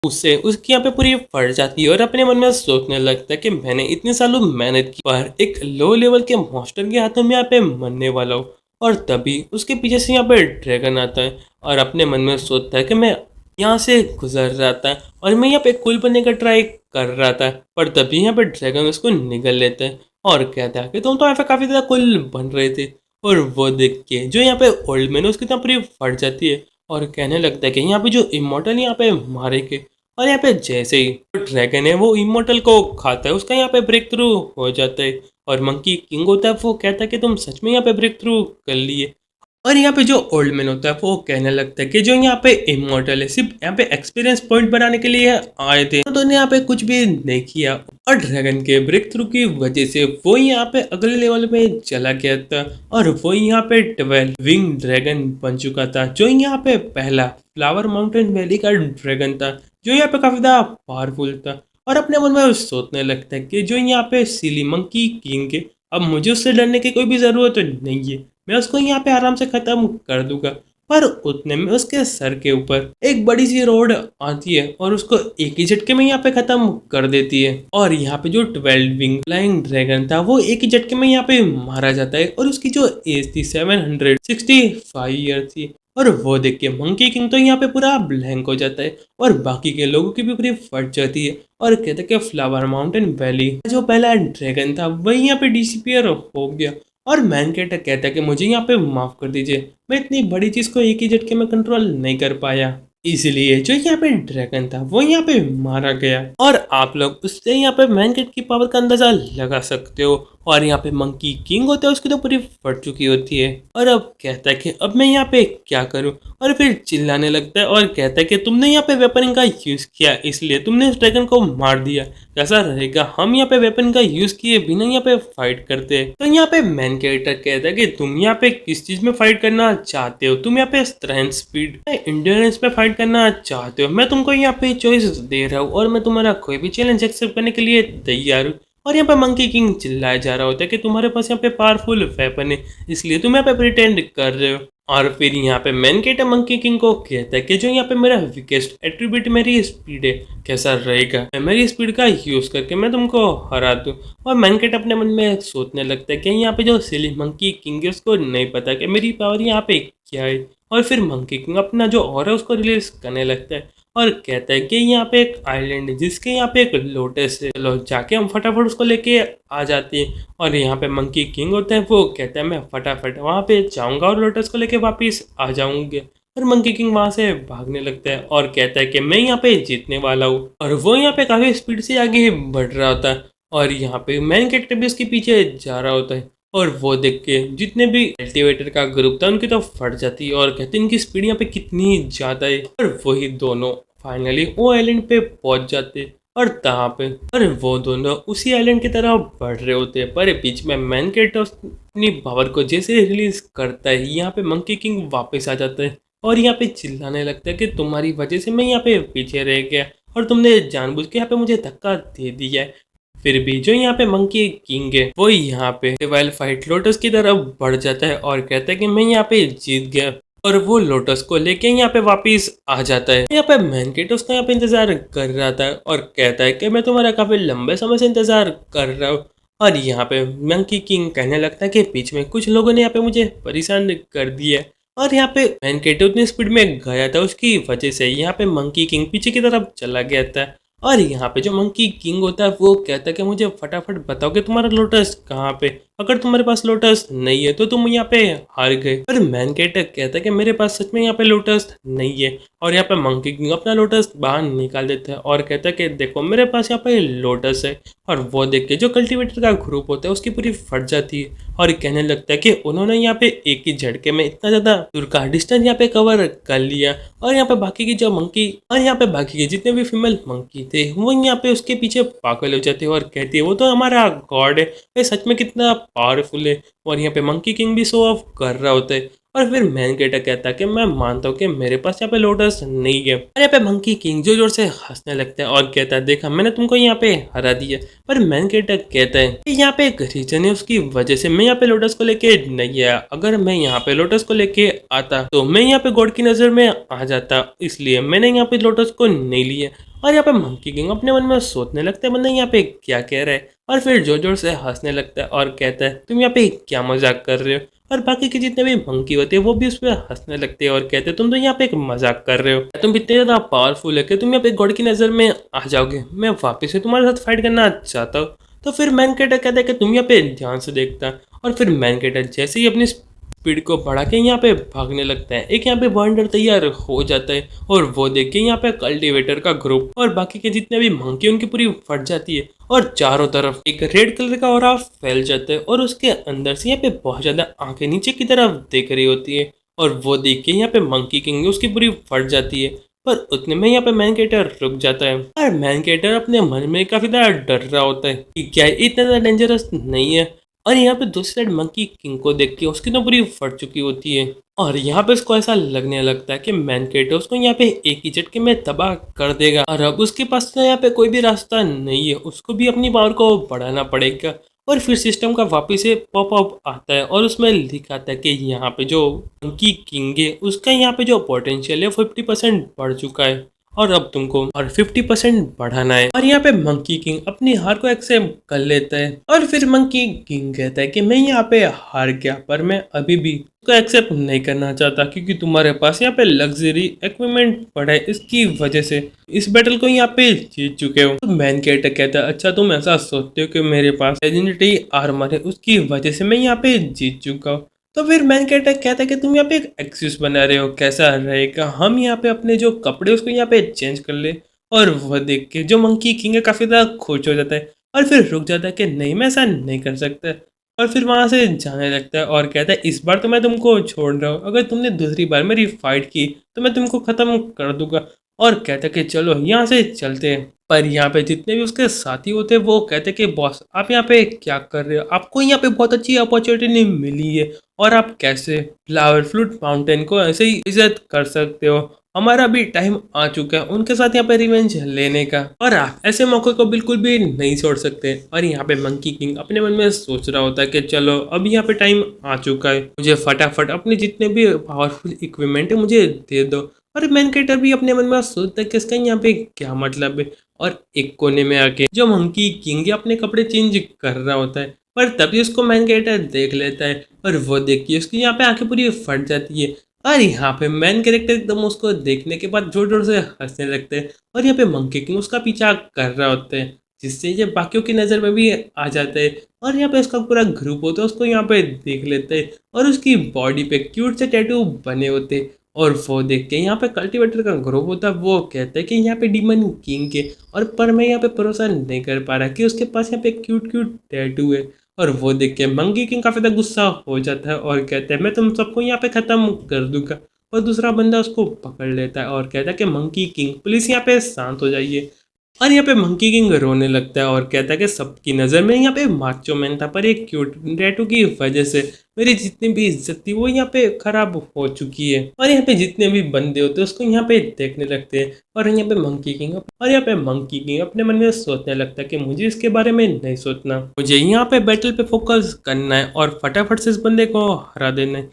उससे उसकी यहाँ पे पूरी फट जाती है और अपने मन में सोचने लगता है कि मैंने इतने सालों मेहनत की पर एक लो लेवल के मॉन्स्टर के हाथों में यहाँ पे मरने वाला हूँ। और तभी उसके पीछे से यहाँ पे ड्रैगन आता है और अपने मन में सोचता है कि मैं यहाँ से गुजर रहा था और मैं यहाँ पे कूल बनने का ट्राई कर रहा था, पर तभी यहाँ पे ड्रैगन उसको निगल लेता है और कहता है कि तुम तो यहाँ पे काफी ज्यादा कूल बन रहे थे। और वो देख के जो यहाँ पे ओल्ड मैन है उसकी तो पूरी फट जाती है और कहने लगता है कि यहाँ पे जो इमोर्टल यहाँ पे मारेंगे। और यहाँ पे जैसे ही ड्रैगन है वो इमोर्टल को खाता है उसका यहाँ पे ब्रेक थ्रू हो जाता है। और मंकी किंग होता है वो कहता है कि तुम सच में यहाँ पे ब्रेक थ्रू कर लिए। और यहाँ पे जो ओल्ड मैन होता है वो कहने लगता है कि जो यहाँ पे इमोर्टल है सिर्फ यहाँ पे एक्सपीरियंस पॉइंट बनाने के लिए आए थे, तो उन्होंने यहाँ पे कुछ भी नहीं किया। और ड्रैगन के ब्रेक थ्रू की वजह से वो यहाँ पे अगले लेवल में चला गया था और वो यहाँ पे 12 विंग ड्रैगन बन चुका था, जो यहाँ पे पहला फ्लावर माउंटेन वैली का ड्रैगन था, जो यहाँ पे काफी ज्यादा पावरफुल था। और अपने मन में सोचने लगता है कि जो यहाँ पे सिली मंकी किंग है, अब मुझे उससे डरने की कोई भी जरूरत नहीं है, मैं उसको यहाँ पे आराम से खत्म कर दूंगा। पर उतने में उसके सर के ऊपर एक बड़ी सी रोड आती है और उसको एक ही झटके में यहाँ पे खत्म कर देती है। और यहाँ पे जो 12 विंग फ्लाइंग ड्रैगन था वो एक ही झटके में यहाँ पे मारा जाता है और उसकी जो एज थी 765 ईयर थी। और वो देख के मंकी किंग तो यहाँ पे पूरा ब्लैंक हो जाता है और बाकी के लोगों की भी पूरी फट जाती है और कहते हैं कि फ्लावर माउंटेन वैली जो पहला ड्रैगन था वही यहाँ पे डिसअपियर हो गया। और मैन कैट कहता है कि मुझे यहाँ पे माफ कर दीजिए, मैं इतनी बड़ी चीज को एक ही झटके में कंट्रोल नहीं कर पाया, इसलिए जो यहाँ पे ड्रैगन था वो यहाँ पे मारा गया। और आप लोग उससे यहाँ पे मैन कैट की पावर का अंदाजा लगा सकते हो। और यहाँ पे मंकी किंग होता है उसकी तो पूरी फट चुकी होती है और अब कहता है कि अब मैं यहाँ पे क्या करूँ। और फिर चिल्लाने लगता है और कहता है कि तुमने यहाँ पे वेपन का यूज किया इसलिए तुमने उस ड्रैगन को मार दिया, कैसा रहेगा हम यहाँ पे वेपन का यूज किए बिना यहाँ पे फाइट करते हैं। तो यहाँ पे मैन कैरेक्टर कहता है कि तुम यहाँ पे किस चीज में फाइट करना चाहते हो, तुम यहाँ पे स्ट्रेंथ स्पीड इंड्योरेंस पे फाइट करना चाहते हो, मैं तुमको यहाँ पे चॉइस दे रहा हूँ और मैं तुम्हारा कोई भी चैलेंज एक्सेप्ट करने के लिए तैयार हूँ। और यहाँ पे मंकी किंग चिल्लाया जा रहा होता है कि तुम्हारे पास यहाँ पे पावरफुल वेपन है इसलिए तुम यहाँ पे प्रिटेंड कर रहे हो। और फिर यहाँ पे मैन कैट मंकी किंग को कहता है कि जो यहाँ पे मेरा वीकेस्ट एट्रीब्यूट मेरी स्पीड है, कैसा रहेगा मैं मेरी स्पीड का यूज करके मैं तुमको हरा दूं। और मैन कैट अपने मन में सोचने लगता है कि यहाँ पे जो सिली मंकी किंग है उसको नहीं पता कि मेरी पावर यहाँ पे क्या है। और फिर मंकी किंग अपना जो और है उसको रिलीज करने लगता है और कहता है कि यहाँ पे एक आइलैंड है जिसके यहाँ पे एक लोटस है, चलो जाके हम फटाफट उसको लेके आ जाते हैं। और यहाँ पे मंकी किंग होता है वो कहता है मैं फटाफट वहाँ पे जाऊंगा और लोटस को लेके वापिस आ जाऊंगे। और मंकी किंग वहां से भागने लगता है और कहता है कि मैं यहाँ पे जीतने वाला हूँ और वो यहाँ पे काफी स्पीड से आगे बढ़ रहा होता है। और यहाँ पे मैन कैरेक्टर भी उसके पीछे जा रहा होता है और वो देख के जितने भी कल्टीवेटर का ग्रुप था उनकी तो फट जाती है और कहते हैं इनकी स्पीड यहाँ पे कितनी ज्यादा है। और वही दोनों फाइनली वो आइलैंड पे पहुंच जाते और तहाँ पे और वो दोनों उसी आइलैंड की तरफ बढ़ रहे होते हैं। पर बीच में मैन कैरेक्टर अपनी पावर को जैसे रिलीज करता है यहाँ पे मंकी किंग वापस आ जाता है और यहाँ पे चिल्लाने लगता है कि तुम्हारी वजह से मैं यहाँ पे पीछे रह गया और तुमने जानबूझ के यहाँ पे मुझे धक्का दे दिया है। फिर भी जो यहाँ पे मंकी किंग है वो यहाँ पे वाइल्ड फाइट लोटस की तरफ बढ़ जाता है और कहता है कि मैं यहाँ पे जीत गया और वो लोटस को लेके यहाँ पे वापिस आ जाता है। यहाँ पे मैन कैट उसका यहाँ पे इंतजार कर रहा था और कहता है कि मैं तुम्हारा काफी लंबे समय से इंतजार कर रहा हूँ। और यहाँ पे मंकी किंग कहने लगता है कि बीच में कुछ लोगों ने यहाँ पे मुझे परेशान कर दिया। और यहाँ पे मैन कैट उतनी स्पीड में गया था उसकी वजह से यहाँ पे मंकी किंग पीछे की तरफ चला गया था। और यहाँ पे जो मंकी किंग होता है वो कहता है कि मुझे फटाफट बताओ कि तुम्हारा लोटस कहाँ पे, अगर तुम्हारे पास लोटस नहीं है तो तुम यहाँ पे हार गए। पर मैन कैट कहता है कि मेरे पास सच में यहाँ पे लोटस नहीं है। और यहाँ पे मंकी किंग अपना लोटस बाहर निकाल देता है और कहता है कि देखो मेरे पास यहाँ पे लोटस है। और वो देख के जो कल्टीवेटर का ग्रुप होता है उसकी पूरी फट जाती है और कहने लगता है कि उन्होंने यहाँ पे एक ही झटके में इतना ज्यादा दूर का डिस्टेंस यहाँ पे कवर कर लिया। और यहाँ पे बाकी की जो मंकी और यहाँ पे बाकी के जितने भी फीमेल मंकी थे वो यहाँ पे उसके पीछे पागल हो जाते हैं और कहती है वो तो हमारा गॉड है, ये सच में कितना पावरफुल है। और यहाँ पे मंकी किंग भी शो ऑफ कर रहा होता है। और फिर मैन कैट कहता है कि मैं मानता हूँ कि मेरे पास यहाँ पे लोटस नहीं है। और यहाँ पे मंकी किंग जोर जोर से हंसने लगता है और कहता है देखा मैंने तुमको यहाँ पे हरा दिया। पर मैन कैट कहता है कि यहाँ पे एक रीजन है उसकी वजह से मैं यहाँ पे लोटस को लेके नहीं आया, अगर मैं यहाँ पे लोटस को लेके आता तो मैं यहाँ पे गॉड की नजर में आ जाता, इसलिए मैंने यहाँ पे लोटस को नहीं लिया। और यहाँ पे मंकी किंग अपने मन में सोचने लगता है बंदा यहाँ पे क्या कह रहा है, और फिर जोर जोर से हंसने लगता है और कहता है तुम यहाँ पे क्या मजाक कर रहे हो। और बाकी के जितने भी मंकी होते हैं वो भी उस पर हंसने लगते हैं और कहते हैं तुम तो यहाँ पे एक मजाक कर रहे हो, तुम इतने ज्यादा पावरफुल है कि तुम यहाँ पे गॉड की नजर में आ जाओगे, मैं वापस से तुम्हारे साथ फाइट करना चाहता हूँ। तो फिर मैन कैटर कहता है कि तुम यहाँ पे ध्यान से देखता। और फिर मैन कैटर जैसे ही अपनी स्पीड को बढ़ा के यहाँ पे भागने लगता है, एक यहाँ पे बॉन्डर तैयार हो जाता है और वो देख के यहाँ पे कल्टीवेटर का ग्रुप और बाकी के जितने भी मंकी उनकी पूरी फट जाती है और चारों तरफ एक रेड कलर का ऑरा फैल जाता है और उसके अंदर से यहाँ पे बहुत ज्यादा आंखें नीचे की तरफ देख रही होती है। और वो देख के यहाँ पे मंकी किंग उसकी पूरी फट जाती है, पर उतने में यहाँ पे मैन कैटर रुक जाता है और मैन कैटर अपने मन में काफी ज्यादा डर रहा होता है कि क्या ये इतना ज्यादा डेंजरस नहीं है। और यहाँ पे दूसरी साइड मंकी किंग को देख के उसकी तो पूरी फट चुकी होती है और यहाँ पे उसको ऐसा लगने लगता है कि मैन कैटर उसको यहाँ पे एक ही झटके में तबाह कर देगा और अब उसके पास तो यहाँ पे कोई भी रास्ता नहीं है, उसको भी अपनी पावर को बढ़ाना पड़ेगा। और फिर सिस्टम का वापस से पॉप अप आता है और उसमें लिखा आता है कि यहाँ पे जो मंकी किंग है उसका यहाँ पे जो पोटेंशियल है 50% बढ़ चुका है और अब तुमको और 50% बढ़ाना है। और यहाँ पे मंकी किंग अपनी हार को एक्सेप्ट कर लेता है और फिर मंकी किंग कहता है कि मैं यहाँ पे हार गया, पर मैं अभी भी उसको एक्सेप्ट नहीं करना चाहता क्योंकि तुम्हारे पास यहाँ पे लग्जरी इक्विपमेंट पड़ा है, इसकी वजह से इस बैटल को यहाँ पे जीत चुके हो। तो मैन कैरेक्टर कहता है अच्छा तुम ऐसा सोचते हो कि मेरे पास लेजेंडरी आर्मर है उसकी वजह से मैं यहाँ पे जीत चुका हूँ। तो फिर मैन कैरेक्टर कहता है कि तुम यहाँ पे एक एक्सक्यूज बना रहे हो, कैसा रहेगा हम यहाँ पे अपने जो कपड़े उसको यहाँ पे चेंज कर ले। और वह देख के जो मंकी किंग है काफी ज्यादा खुश हो जाता है और फिर रुक जाता है कि नहीं मैं ऐसा नहीं कर सकता। और फिर वहां से जाने लगता है और कहता है इस बार तो मैं तुमको छोड़ रहा हूँ, अगर तुमने दूसरी बार मेरी फाइट की तो मैं तुमको खत्म कर दूंगा। और कहता है कि चलो यहाँ से चलते हैं। पर यहाँ पे जितने भी उसके साथी होते हैं वो कहते हैं कि बॉस आप यहाँ पे क्या कर रहे हो, आपको यहाँ पे बहुत अच्छी अपॉर्चुनिटी मिली है और आप कैसे फ्लावर फ्लूट माउंटेन को ऐसे ही इज्जत कर सकते हो, हमारा भी टाइम आ चुका है उनके साथ यहाँ पे रिवेंज लेने का और आप ऐसे मौके को बिल्कुल भी नहीं छोड़ सकते। और यहाँ पे मंकी किंग अपने मन में सोच रहा होता है कि चलो अब यहाँ पे टाइम आ चुका है, मुझे फटाफट अपने जितने भी पावरफुल इक्विपमेंट है मुझे दे दो। और मैन कैरेक्टर भी अपने मन में सोचता है कि इसका यहाँ पे क्या मतलब है। और एक कोने में आके जो मंकी किंग अपने कपड़े चेंज कर रहा होता है, पर तभी उसको मैन कैरेक्टर देख लेता है और वो देख के उसकी यहाँ पे आंखें पूरी फट जाती है। और यहाँ पे मैन कैरेक्टर एकदम उसको देखने के बाद जोर जोर से हंसने लगते हैं और यहाँ पे मंकी किंग उसका पीछा कर रहा होता है, जिससे ये बाकियों की नज़र में भी आ जाता है। और यहाँ पे उसका पूरा ग्रुप होता है उसको यहाँ पे देख लेते हैं और उसकी बॉडी पे क्यूट से टैटू बने होते हैं। और वो देख के यहाँ पे कल्टीवेटर का ग्रुप होता है वो कहता है कि यहाँ पे डीमन किंग के और पर मैं यहाँ पे भरोसा नहीं कर पा रहा कि उसके पास यहाँ पे क्यूट क्यूट टैटू है। और वो देख के मंकी किंग काफी ज्यादा गुस्सा हो जाता है और कहता है मैं तुम सबको यहाँ पे खत्म कर दूंगा। और दूसरा बंदा उसको पकड़ लेता है और कहता है कि मंकी किंग प्लीज यहाँ पे शांत हो जाइए। और यहाँ पे मंकी किंग रोने लगता है और कहता है कि सबकी नज़र में यहाँ पे माचो मैन था, पर एक क्यूट टैटू की वजह से मेरी जितनी भी इज्जत थी वो यहाँ पे खराब हो चुकी है। और यहाँ पे जितने भी बंदे होते हैं उसको यहाँ पे देखने लगते हैं और यहाँ पे मंकी किंग अपने मन में सोचने लगता है कि मुझे इसके बारे में नहीं सोचना, मुझे यहाँ पे बैटल पे फोकस करना है और फटाफट से इस बंदे को हरा देना है।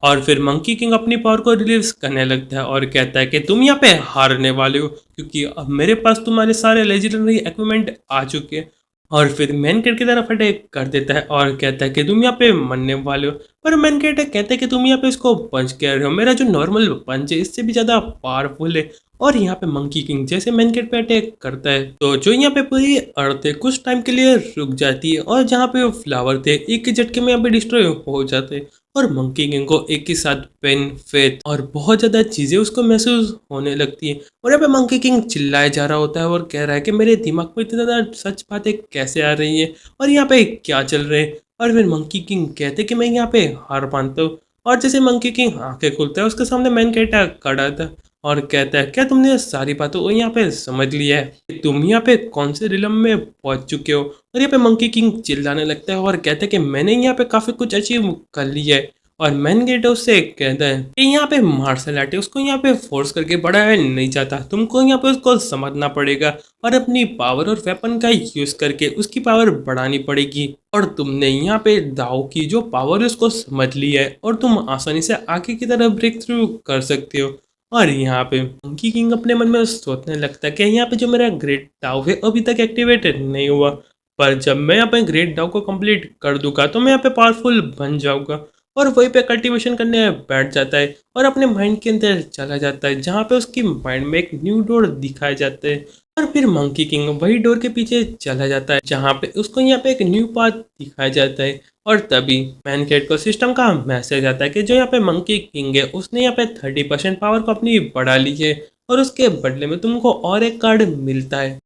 और फिर मंकी किंग अपनी पावर को रिलीज करने लगता है और कहता है कि तुम यहाँ पे हारने वाले हो क्योंकि अब मेरे पास तुम्हारे सारे लेजेंडरी इक्विपमेंट आ चुके हैं। और फिर मैन कैरेक्टर की तरफ अटैक कर देता है और कहता है कि तुम यहाँ पे मरने वाले हो। पर मैन कैरेक्टर कहता है कि तुम यहाँ पे इसको पंच कर रहे हो, मेरा जो नॉर्मल पंच है इससे भी ज्यादा पावरफुल है। और यहाँ पे मंकी किंग जैसे मैन कैरेक्टर पे अटैक करता है तो जो यहाँ पे पूरी अर्थ है कुछ टाइम के लिए रुक जाती है और जहाँ पे फ्लावर थे एक के झटके में यहाँ पे डिस्ट्रॉय हो जाते हैं। और मंकी किंग को एक ही साथ पेन फेथ और बहुत ज्यादा चीजें उसको महसूस होने लगती है। और यहाँ पे मंकी किंग चिल्लाए जा रहा होता है और कह रहा है कि मेरे दिमाग में इतनी ज्यादा सच बातें कैसे आ रही है और यहाँ पे क्या चल रहे हैं। और फिर मंकी किंग कहते कि मैं यहाँ पे हार मानता हूँ। और जैसे मंकी किंग आंखें खुलता है उसके सामने मैन कैरेक्टर खड़ा था और कहता है क्या तुमने सारी बातों को यहाँ पे समझ लिया है, तुम यहाँ पे कौन से रिलम में पहुंच चुके हो। और यहाँ पे मंकी किंग चिल्लाने लगता है और कहता है कि मैंने यहाँ पे काफी कुछ अचीव कर लिया है। और मैन गेट उससे कहता है कि यहाँ पे मार्शल आर्ट है उसको यहाँ पे फोर्स करके बढ़ाया नहीं जाता, तुमको यहाँ पे उसको समझना पड़ेगा और अपनी पावर और वेपन का यूज करके उसकी पावर बढ़ानी पड़ेगी। और तुमने यहाँ पे दाओ की जो पावर है उसको समझ लिया है और तुम आसानी से आगे की तरफ ब्रेक थ्रू कर सकते हो। और यहाँ पे मंकी किंग अपने मन में सोचने लगता है कि यहाँ पे जो मेरा ग्रेट डाउ है अभी तक एक्टिवेटेड नहीं हुआ, पर जब मैं यहाँ पे ग्रेट डाउ को कंप्लीट कर दूंगा तो मैं यहाँ पे पावरफुल बन जाऊंगा। और वहीं पे कल्टीवेशन करने बैठ जाता है और अपने माइंड के अंदर चला जाता है, जहाँ पे उसकी माइंड में एक न्यू डोर दिखाया जाता है। और फिर मंकी किंग वही डोर के पीछे चला जाता है, जहाँ पे उसको यहाँ पे एक न्यू पाथ दिखाया जाता है। और तभी मैन कैट को सिस्टम का मैसेज आता है कि जो यहाँ पे मंकी किंग है उसने यहाँ पे 30% पावर को अपनी बढ़ा ली है और उसके बदले में तुमको और एक कार्ड मिलता है।